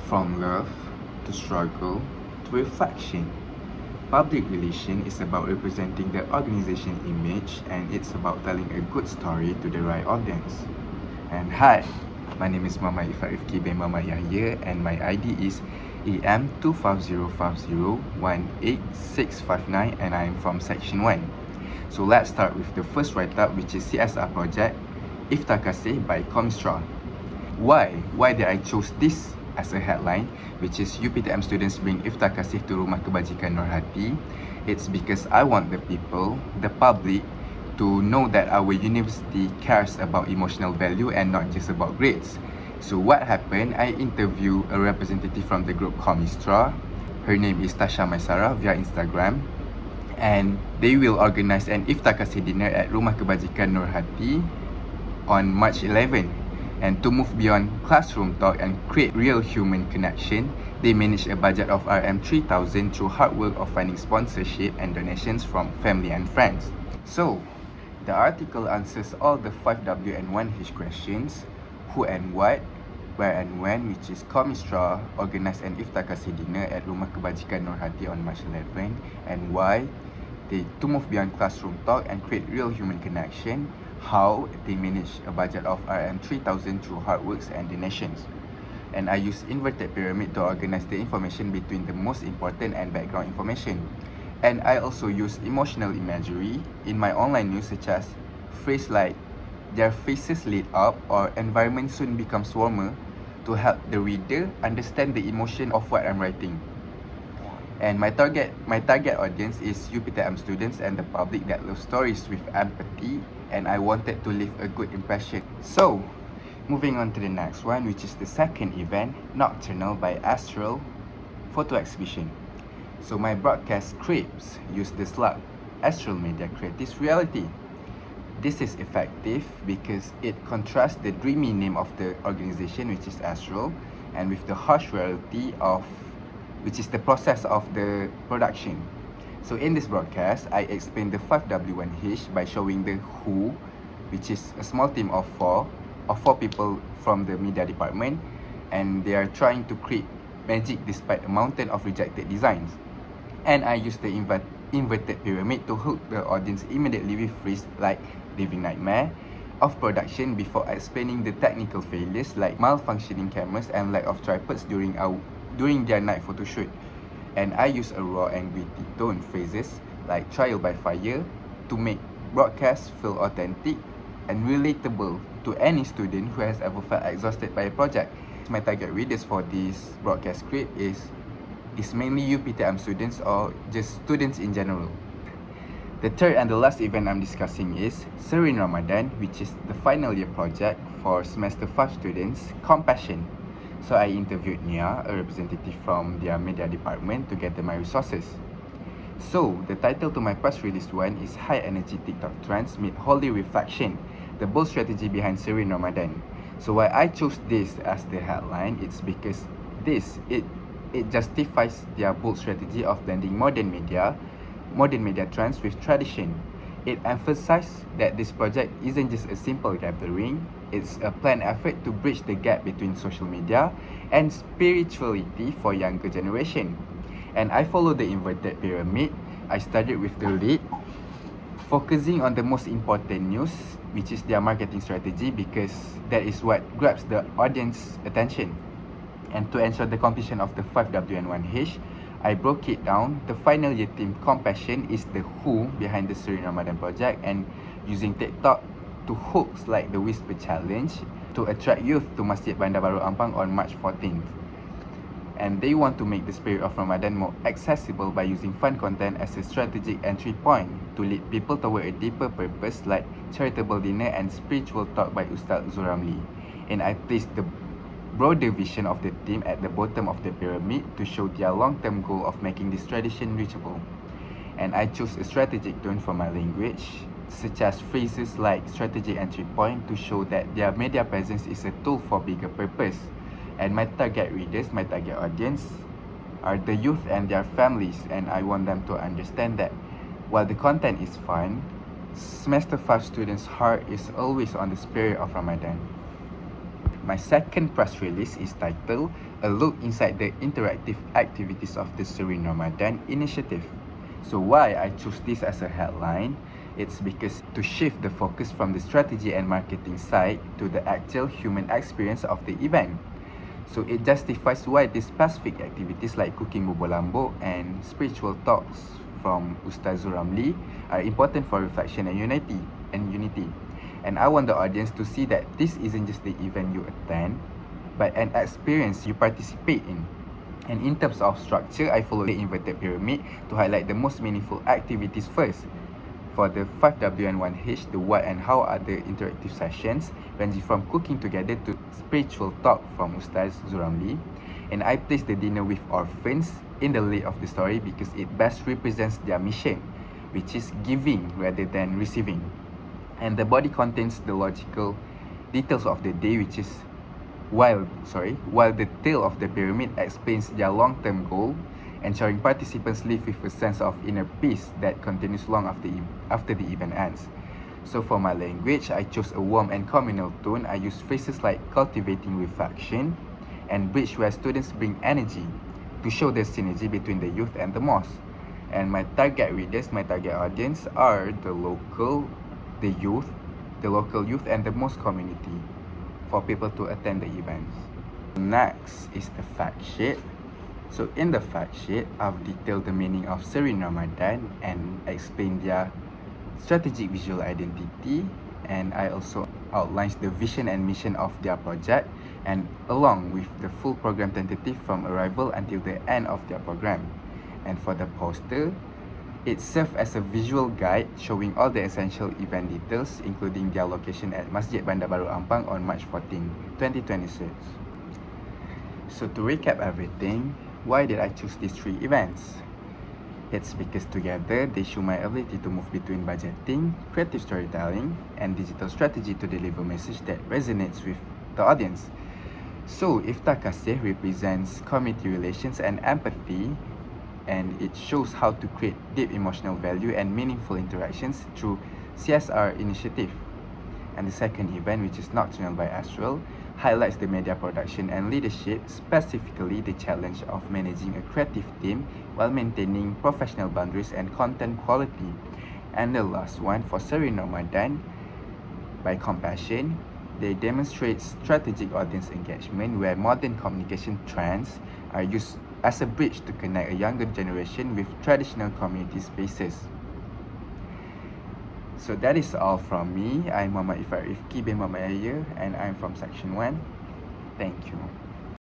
From love to struggle to reflection, public relation is about representing the organization image, and it's about telling a good story to the right audience. And hi, my name is Mama Iffat Rifqi bin Mama Yahya, and my ID is EM25050188659, and I am from Section 1. So let's start with the first write-up, which is CSR project Iffat Kasih by COC3023. Why did I choose this as a headline, which is UPTM students bring Iffat Kasih to Rumah Kebajikan Nurhati? It's because I want the people, the public, to know that our university cares about emotional value and not just about grades. So what happened, I interviewed a representative from the group COC3023. Her name is Tasha Maisara via Instagram, and they will organize an Iffat Kasih dinner at Rumah Kebajikan Nurhati on March 11. And to move beyond classroom talk and create real human connection, they manage a budget of RM3,000 through hard work of finding sponsorship and donations from family and friends. So, the article answers all the 5W and 1H questions: who and what, where and when, which is COC3023 organized an Iffat Kasih dinner at Rumah Kebajikan Nurhati on March 11, and why they to move beyond classroom talk and create real human connection, how they manage a budget of RM3,000 through hard works and donations. And I use inverted pyramid to organize the information between the most important and background information. And I also use emotional imagery in my online news, such as phrase like "their faces lit up" or "environment soon becomes warmer," to help the reader understand the emotion of what I'm writing. And my target audience is UPTM students and the public that love stories with empathy, and I wanted to leave a good impression. So, moving on to the next one, which is the second event, Nocturnal by Astral Photo Exhibition. So my broadcast scripts use the slug Astral Media Creatives Reality. This is effective because it contrasts the dreamy name of the organization, which is Astral, and with the harsh reality of which is the process of the production. So in this broadcast, I explain the 5W1H by showing the who, which is a small team of four people from the media department, and they are trying to create magic despite a mountain of rejected designs. And I use the inverted pyramid to hook the audience immediately with phrases like living nightmare of production before explaining the technical failures like malfunctioning cameras and lack of tripods during their night photo shoot. And I use a raw and gritty tone phrases like trial by fire to make broadcasts feel authentic and relatable to any student who has ever felt exhausted by a project. My target readers for this broadcast script is mainly UPTM students or just students in general. The third and the last event I'm discussing is Serene Ramadan, which is the final year project for semester 5 students, Compassion. So I interviewed Nia, a representative from their media department, to gather my resources. So the title to my press release one is High Energy TikTok Trends Meet Holy Reflection, the bold strategy behind Serene Ramadan. So why I chose this as the headline, it's because it justifies their bold strategy of blending modern media trends with tradition. It emphasizes that this project isn't just a simple gathering, it's a planned effort to bridge the gap between social media and spirituality for younger generation. And I follow the inverted pyramid. I started with the lead, focusing on the most important news, which is their marketing strategy, because that is what grabs the audience attention. And to ensure the completion of the 5W and 1H, I broke it down. The final year team Compassion is the who behind the Serene Ramadan project, and using TikTok to hooks like the Whisper Challenge to attract youth to Masjid Bandar Baru Ampang on March 14th. And they want to make the spirit of Ramadan more accessible by using fun content as a strategic entry point to lead people toward a deeper purpose like charitable dinner and spiritual talk by Ustaz Zuramli. And I placed the broader vision of the team at the bottom of the pyramid to show their long-term goal of making this tradition reachable. And I chose a strategic tone for my language, such as phrases like strategic entry point, to show that their media presence is a tool for bigger purpose. And my target readers, my target audience, are the youth and their families, and I want them to understand that while the content is fun, semester 5 students' heart is always on the spirit of Ramadan. My second press release is titled A Look Inside the Interactive Activities of the Serene Ramadan Initiative. So why I choose this as a headline? It's because to shift the focus from the strategy and marketing side to the actual human experience of the event. So it justifies why these specific activities like cooking bubur lambuk and spiritual talks from Ustaz Ramli are important for reflection and unity. And I want the audience to see that this isn't just the event you attend, but an experience you participate in. And in terms of structure, I follow the inverted pyramid to highlight the most meaningful activities first. For the 5W and 1H, the what and how are the interactive sessions, ranging from cooking together to spiritual talk from Ustaz Zuramli. And I place the dinner with orphans in the lead of the story because it best represents their mission, which is giving rather than receiving. And the body contains the logical details of the day, which is while the tail of the pyramid explains their long-term goal, ensuring participants live with a sense of inner peace that continues long after the event ends. So for my language, I chose a warm and communal tone. I use phrases like cultivating reflection and bridge where students bring energy to show the synergy between the youth and the mosque. And my target readers, my target audience are the local youth and the mosque community for people to attend the events. Next is the fact sheet. So in the fact sheet, I've detailed the meaning of Serene Ramadan and explained their strategic visual identity, and I also outlines the vision and mission of their project, and along with the full program tentative from arrival until the end of their program. And for the poster, it serves as a visual guide showing all the essential event details, including their location at Masjid Bandar Baru Ampang on March 14, 2026. So to recap everything, why did I choose these three events? It's because together they show my ability to move between budgeting, creative storytelling, and digital strategy to deliver a message that resonates with the audience. So Iffat Rifqi represents community relations and empathy, and it shows how to create deep emotional value and meaningful interactions through CSR initiative. And the second event, which is Nocturnal by Astral, highlights the media production and leadership, specifically the challenge of managing a creative team while maintaining professional boundaries and content quality. And the last one, for Serene Ramadan by Compassion, they demonstrate strategic audience engagement where modern communication trends are used as a bridge to connect a younger generation with traditional community spaces. So that is all from me. I'm Muhammad Iffat Rifqi bin Muhammad Yahya, and I'm from Section 1. Thank you.